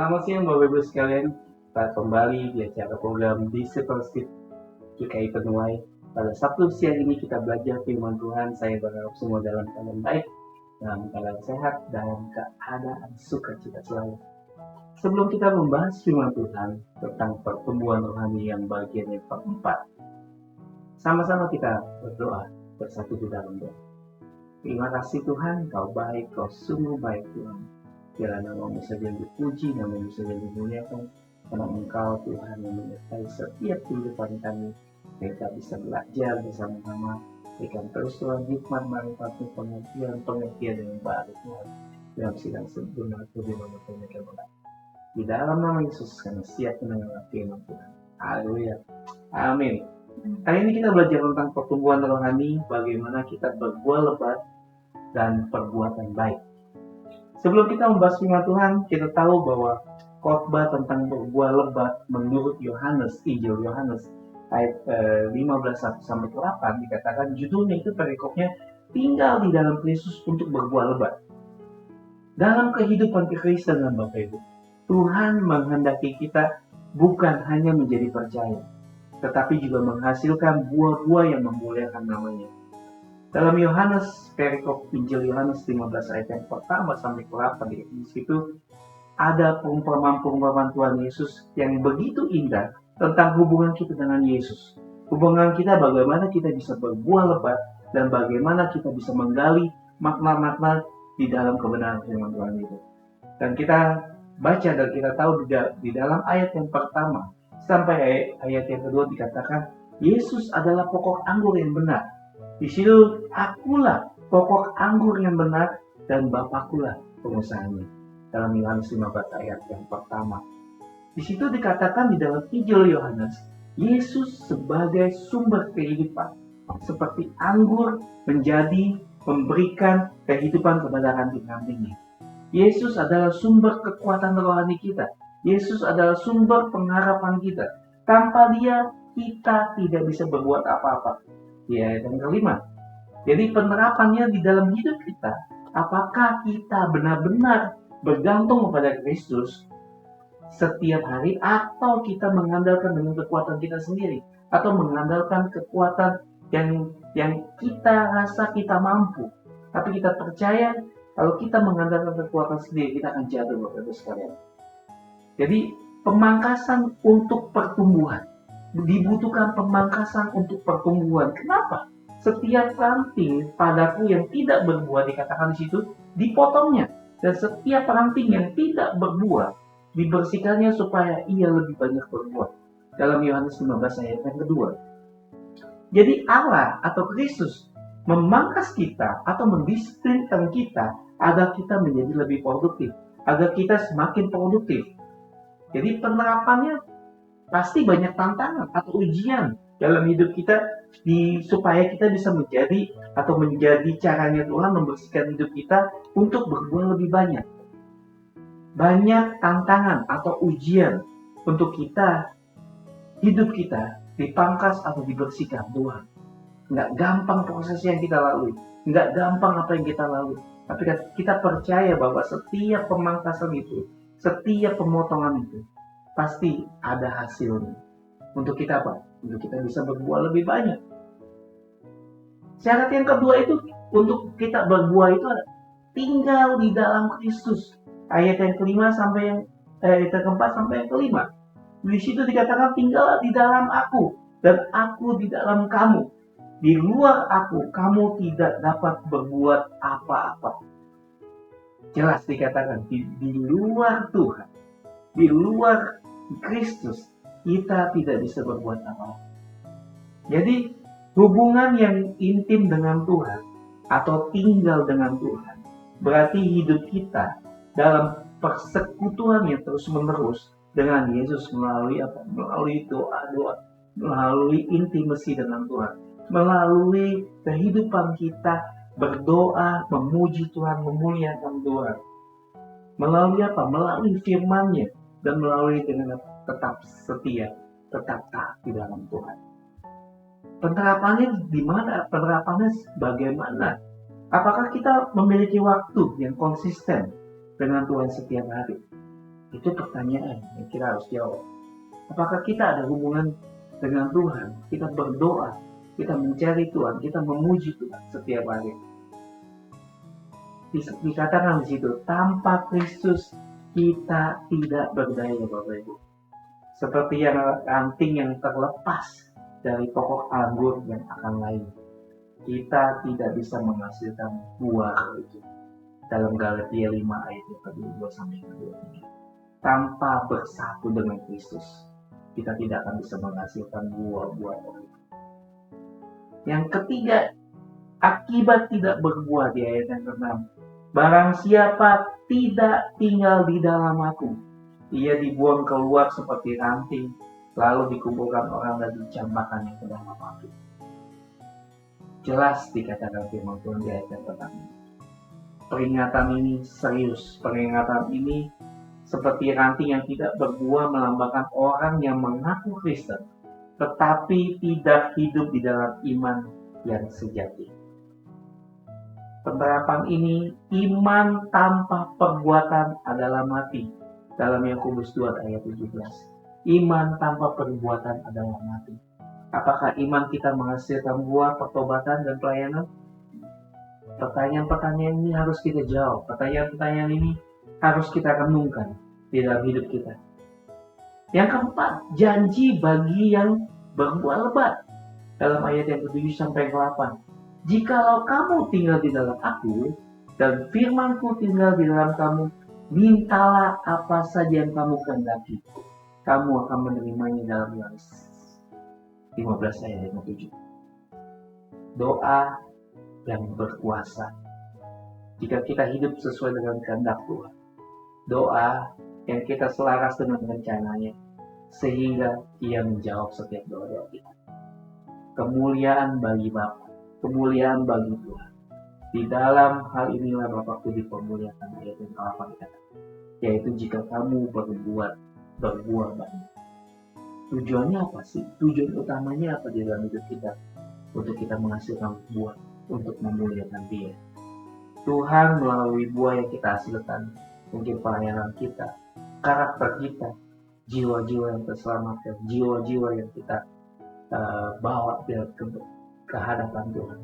Selamat siang Bapak Ibu sekalian. Kita kembali di acara program Discipleship GKI Penuai. Pada Sabtu siang ini kita belajar firman Tuhan. Saya berharap semua dalam keadaan baik, dalam keadaan sehat, dalam keadaan sukacita selalu. Sebelum kita membahas firman Tuhan tentang pertumbuhan rohani yang bagian yang keempat, sama-sama kita berdoa bersatu di dalam doa. Terima kasih Tuhan, Kau baik, Kau sungguh baik Tuhan. Biarlah nama-Mu saja yang dipuji, nama-Mu saja yang dimuliakan, karena Engkau Tuhan yang menyertai setiap kehidupan kami. Kita bisa belajar bersama-sama, berikan terus Tuhan hikmat, manfaat, pengertian yang baru Tuhan, dalam sidang sebenar di nama Tuhan yang benar. Di dalam nama Yesus kami siap mendengar firman Tuhan. Haleluya. Amin. Kali ini kita belajar tentang pertumbuhan rohani, bagaimana kita berbuah lebat dan perbuatan baik. Sebelum kita membahas firman Tuhan, kita tahu bahwa khotbah tentang berbuah lebat menurut Yohanes, Injil Yohanes ayat 15:1-8 dikatakan judulnya itu perikopnya tinggal di dalam Kristus untuk berbuah lebat. Dalam kehidupan kekristenan Bapak Ibu, Tuhan menghendaki kita bukan hanya menjadi percaya, tetapi juga menghasilkan buah-buah yang memuliakan namanya. Dalam Yohanes, perikop Injil Yohanes 15 ayat yang pertama sampai ke 8 di situ ada perumpamaan Tuhan Yesus yang begitu indah tentang hubungan kita dengan Yesus. Hubungan kita bagaimana kita bisa berbuah lebat dan bagaimana kita bisa menggali makna-makna di dalam kebenaran firman Tuhan itu. Dan kita baca dan kita tahu di dalam ayat yang pertama sampai ayat yang kedua dikatakan Yesus adalah pokok anggur yang benar. Di situ akulah pokok anggur yang benar dan Bapakkulah pengusahanya. Dalam Yohanes 15 ayat yang pertama. Di situ dikatakan di dalam Injil Yohanes, Yesus sebagai sumber kehidupan. Seperti anggur menjadi memberikan kehidupan kepada ranting-rantingnya. Yesus adalah sumber kekuatan rohani kita. Yesus adalah sumber pengharapan kita. Tanpa Dia, kita tidak bisa berbuat apa-apa. Di ayat yang kelima. Jadi penerapannya di dalam hidup kita, apakah kita benar-benar bergantung kepada Kristus setiap hari atau kita mengandalkan dengan kekuatan kita sendiri atau mengandalkan kekuatan yang kita rasa kita mampu. Tapi kita percaya kalau kita mengandalkan kekuatan sendiri kita akan jatuh Bapak Ibu sekalian. Jadi pemangkasan untuk pertumbuhan. Dibutuhkan pemangkasan untuk pertumbuhan. Kenapa? Setiap ranting padaku yang tidak berbuah dikatakan di situ dipotongnya, dan setiap ranting yang tidak berbuah dibersihkannya supaya ia lebih banyak berbuah. Dalam Yohanes 15 ayat yang kedua. Jadi Allah atau Kristus memangkas kita atau mendisiplinkan kita agar kita menjadi lebih produktif, agar kita semakin produktif. Jadi penerapannya pasti banyak tantangan atau ujian dalam hidup kita supaya kita bisa menjadi caranya Tuhan membersihkan hidup kita untuk berbuah lebih banyak. Banyak tantangan atau ujian untuk kita, hidup kita dipangkas atau dibersihkan Tuhan. Nggak gampang proses yang kita lalui, nggak gampang apa yang kita lalui. Tapi kita percaya bahwa setiap pemangkasan itu, setiap pemotongan itu pasti ada hasilnya. Untuk kita apa? Untuk kita bisa berbuah lebih banyak. Syarat yang kedua itu untuk kita berbuah itu tinggal di dalam Kristus. Ayat yang kelima sampai ayat yang keempat sampai yang kelima. Di situ dikatakan tinggal di dalam aku dan aku di dalam kamu. Di luar aku kamu tidak dapat berbuat apa-apa. Jelas dikatakan di luar Tuhan, di luar Kristus kita tidak bisa berbuat apa-apa. Jadi hubungan yang intim dengan Tuhan atau tinggal dengan Tuhan berarti hidup kita dalam persekutuan yang terus-menerus dengan Yesus melalui apa? Melalui doa-doa, melalui intimasi dengan Tuhan, melalui kehidupan kita berdoa, memuji Tuhan, memuliakan Tuhan. Melalui apa? Melalui firman-Nya dan melalui dengan tetap setia, tetap taat di dalam Tuhan. Penerapannya di mana? Penerapannya bagaimana? Apakah kita memiliki waktu yang konsisten dengan Tuhan setiap hari? Itu pertanyaan yang kita harus jawab. Apakah kita ada hubungan dengan Tuhan? Kita berdoa, kita mencari Tuhan, kita memuji Tuhan setiap hari. Dikatakan di situ, tanpa Kristus kita tidak berdaya, Bapak Ibu. Seperti yang ranting yang terlepas dari pokok anggur yang akan layu, kita tidak bisa menghasilkan buah itu. Dalam Galatia 5 ayat 2-3. Tanpa bersatu dengan Kristus, kita tidak akan bisa menghasilkan buah-buah itu. Yang ketiga, akibat tidak berbuah di ayat yang ke-6. Barang siapa tidak tinggal di dalam aku, ia dibuang keluar seperti ranting, lalu dikumpulkan orang dan dicampakkannya ke dalam api. Jelas dikatakan firman Tuhan di ayat yang pertama. Peringatan ini serius. Peringatan ini seperti ranting yang tidak berbuah melambangkan orang yang mengaku Kristen, tetapi tidak hidup di dalam iman yang sejati. Penerapan ini, iman tanpa perbuatan adalah mati. Dalam Yakobus 2 ayat 17. Iman tanpa perbuatan adalah mati. Apakah iman kita menghasilkan buah pertobatan dan pelayanan? Pertanyaan-pertanyaan ini harus kita jawab. Pertanyaan-pertanyaan ini harus kita renungkan di dalam hidup kita. Yang keempat, janji bagi yang berbuah lebat. Dalam ayat yang ke-7-8. Jikalau kamu tinggal di dalam aku, dan firman-Ku tinggal di dalam kamu, mintalah apa saja yang kamu kehendaki, kamu akan menerimanya dalam Yohanes 15 ayat 57. Doa yang berkuasa. Jika kita hidup sesuai dengan kehendak Tuhan, doa yang kita selaras dengan rencananya, sehingga Ia menjawab setiap doa-doa kita. Kemuliaan bagi Bapa, kemuliaan bagi Tuhan. Di dalam hal inilah Bapakku dipermuliakan, ayat yang ke-8 dikatakan, yaitu jika kamu berbuah banyak. Tujuannya apa sih? Tujuan utamanya apa di dalam hidup kita? Untuk kita menghasilkan buah, untuk memuliakan Dia. Tuhan melalui buah yang kita hasilkan, mungkin pelayanan kita, karakter kita, jiwa-jiwa yang terselamatkan, jiwa-jiwa yang kita bawa ke hadapan Tuhan.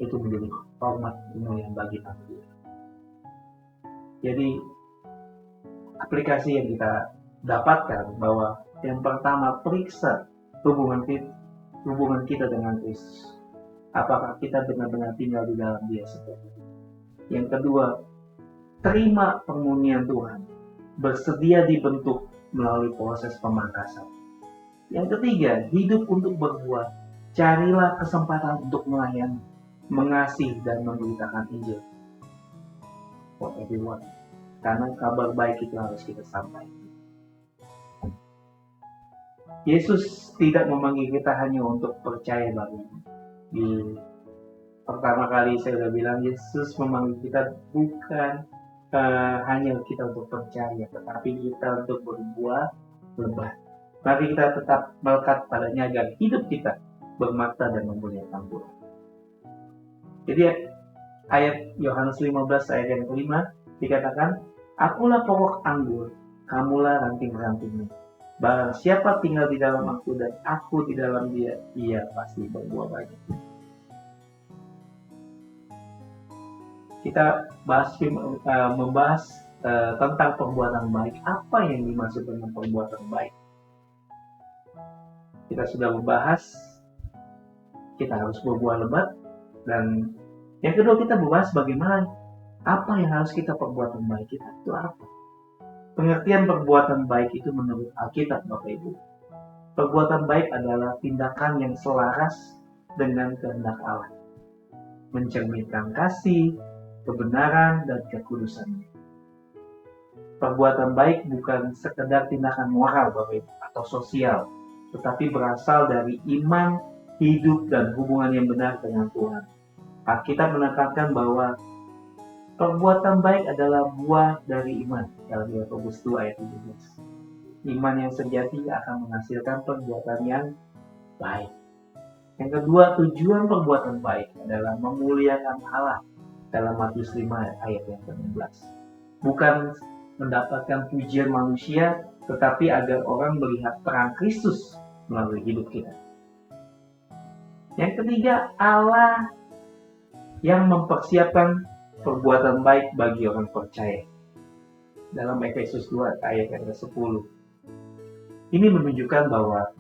Itu menjadi hormat yang bagi Tuhan. Jadi aplikasi yang kita dapatkan bahwa yang pertama, periksa hubungan kita dengan Kristus. Apakah kita benar-benar tinggal di dalam Dia seperti itu? Yang kedua, terima pemurnian Tuhan, bersedia dibentuk melalui proses pemangkasan. Yang ketiga, hidup untuk berbuah, carilah kesempatan untuk melayani, mengasihi dan memberitakan Injil for everyone. Karena kabar baik itu harus kita sampaikan. Yesus tidak memanggil kita hanya untuk percaya baginya. Di pertama kali saya sudah bilang, Yesus memanggil kita bukan hanya kita untuk percaya, tetapi kita untuk berbuah lebat. Mari kita tetap melekat padanya agar hidup kita bermakna dan memuliakan Tuhan. Jadi ayat Yohanes 15 ayat yang ke-5 dikatakan, akulah pokok anggur, kamulah ranting-rantingnya. Barang siapa tinggal di dalam aku dan aku di dalam dia, ia pasti berbuah banyak. Kita membahas tentang perbuatan baik. Apa yang dimaksud dengan perbuatan baik? Kita sudah membahas kita harus berbuah lebat, dan yang kedua kita membahas bagaimana apa yang harus kita perbuatan baik kita itu apa. Pengertian perbuatan baik itu menurut Alkitab, Bapak Ibu. Perbuatan baik adalah tindakan yang selaras dengan kehendak Allah, mencerminkan kasih, kebenaran, dan kekudusan. Perbuatan baik bukan sekedar tindakan moral, Bapak Ibu, atau sosial, tetapi berasal dari iman, hidup, dan hubungan yang benar dengan Tuhan. Alkitab menekankan bahwa perbuatan baik adalah buah dari iman. Dalam Yakobus 2 ayat 17. Iman yang sejati akan menghasilkan perbuatan yang baik. Yang kedua, tujuan perbuatan baik adalah memuliakan Allah. Dalam Matius 5 ayat yang ke-16. Bukan mendapatkan pujian manusia, tetapi agar orang melihat terang Kristus melalui hidup kita. Yang ketiga, Allah yang mempersiapkan perbuatan baik bagi orang percaya. Dalam Efesus 2 ayat yang ke-10. Ini menunjukkan bahwa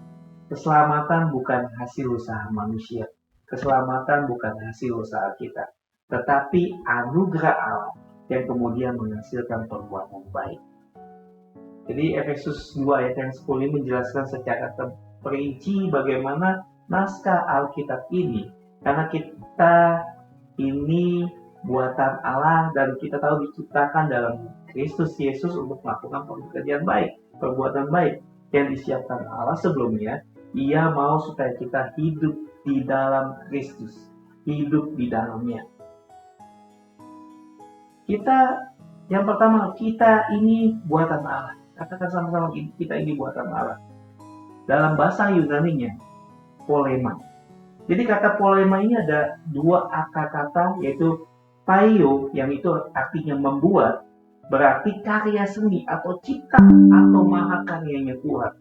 keselamatan bukan hasil usaha manusia. Keselamatan bukan hasil usaha kita, tetapi anugerah Allah yang kemudian menghasilkan perbuatan baik. Jadi Efesus 2 ayat yang 10 ini menjelaskan secara terperinci bagaimana naskah Alkitab ini. Karena kita ini buatan Allah dan kita tahu diciptakan dalam Kristus Yesus untuk melakukan pekerjaan baik, perbuatan baik yang disiapkan Allah sebelumnya. Ia mau supaya kita hidup di dalam Kristus, hidup di dalamnya. Yang pertama, kita ini buatan Allah. Katakan sama-sama, kita ini buatan Allah. Dalam bahasa Yunani-nya, polema. Jadi kata polema ini ada dua akar kata, yaitu paio, yang itu artinya membuat, berarti karya seni atau cipta atau mahakaryanya Tuhan.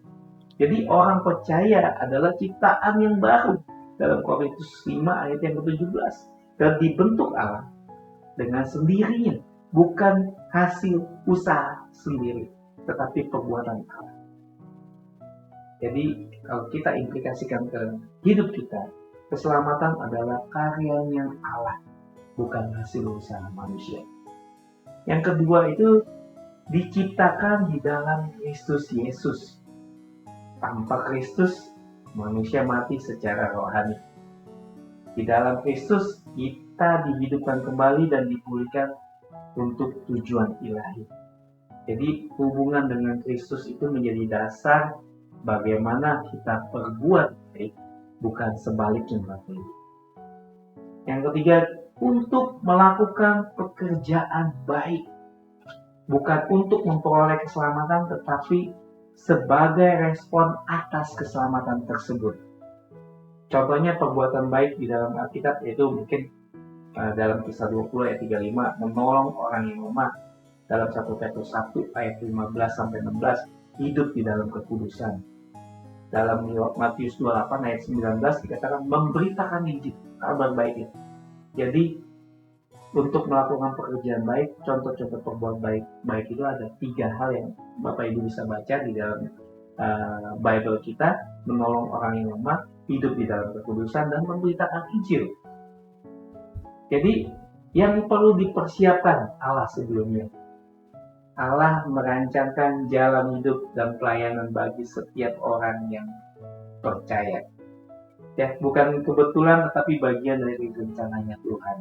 Jadi orang percaya adalah ciptaan yang baru dalam Korintus 5 ayat yang ke-17 dan dibentuk Allah dengan sendirinya, bukan hasil usaha sendiri, tetapi perbuatan Allah. Jadi kalau kita implikasikan ke hidup kita, keselamatan adalah karyanya Allah, bukan hasil usaha manusia. Yang kedua itu diciptakan di dalam Kristus Yesus. Tanpa Kristus, manusia mati secara rohani. Di dalam Kristus, kita dihidupkan kembali dan dipulihkan untuk tujuan ilahi. Jadi hubungan dengan Kristus itu menjadi dasar bagaimana kita berbuat baik, bukan sebaliknya Bapak Ibu. Yang ketiga, untuk melakukan pekerjaan baik, bukan untuk memperoleh keselamatan, tetapi sebagai respon atas keselamatan tersebut. Contohnya perbuatan baik di dalam Alkitab yaitu mungkin dalam Kisah 20 ayat 35 menolong orang yang lemah, dalam 1 Petrus 1 ayat 15-16 hidup di dalam kekudusan. Dalam Matius 28 ayat 19 dikatakan memberitakan Injil, kabar baik itu. Jadi untuk melakukan pekerjaan baik, contoh-contoh perbuatan baik itu ada 3 hal yang Bapak Ibu bisa baca di dalam Bible kita: menolong orang yang lemah, hidup di dalam kekudusan, dan memberitakan Injil. Jadi yang perlu dipersiapkan Allah sebelumnya. Allah merancangkan jalan hidup dan pelayanan bagi setiap orang yang percaya. Ya, bukan kebetulan tetapi bagian dari rencananya Tuhan.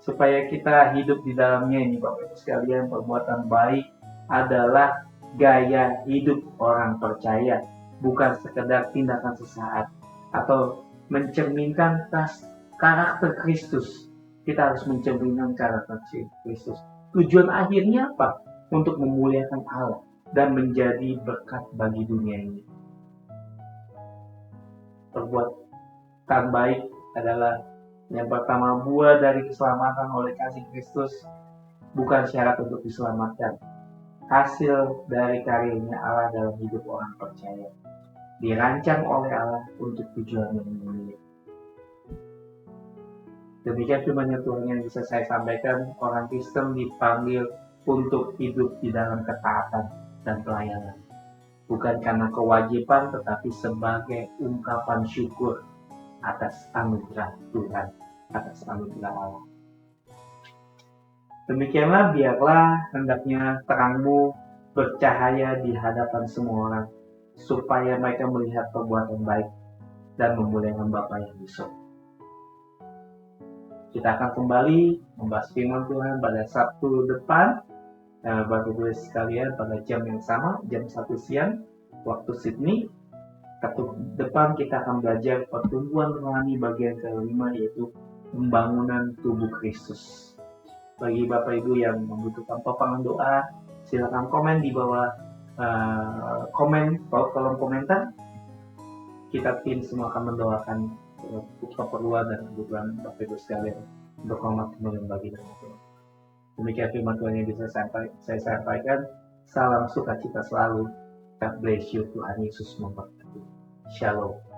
Supaya kita hidup di dalamnya ini Bapak Ibu sekalian, perbuatan baik adalah gaya hidup orang percaya, bukan sekedar tindakan sesaat atau mencerminkan karakter Kristus. Kita harus mencerminkan karakter Kristus. Tujuan akhirnya apa? Untuk memuliakan Allah dan menjadi berkat bagi dunia ini. Perbuatan baik adalah yang pertama, buah dari keselamatan oleh kasih Kristus, bukan syarat untuk diselamatkan. Hasil dari karyanya Allah dalam hidup orang percaya, dirancang oleh Allah untuk tujuan yang mulia. Demikian firman Tuhan yang bisa saya sampaikan. Orang Kristen dipanggil untuk hidup di dalam ketaatan dan pelayanan, bukan karena kewajiban tetapi sebagai ungkapan syukur atas anugerah Tuhan, atas anugerah Allah. Demikianlah biarlah hendaknya terangmu bercahaya di hadapan semua orang, supaya mereka melihat perbuatan baik dan memuliakan Bapa yang di surga. Kita akan kembali membahas firman Tuhan pada Sabtu depan, Bapak Ibu sekalian, pada jam yang sama, jam 1 siang waktu Sydney. Sabtu depan kita akan belajar pertumbuhan rohani bagian kelima, yaitu pembangunan tubuh Kristus. Bagi Bapak Ibu yang membutuhkan topangan doa, silakan komen di bawah kolom komentar. Kita tim semua akan mendoakan keperluan dan kebutuhan Bapak Ibu sekalian untuk hormat kemuliaan bagi nama Tuhan. Demikian firman Tuhan yang bisa saya sampaikan. Salam sukacita selalu. God bless you. Tuhan Yesus memberkati. Shalom.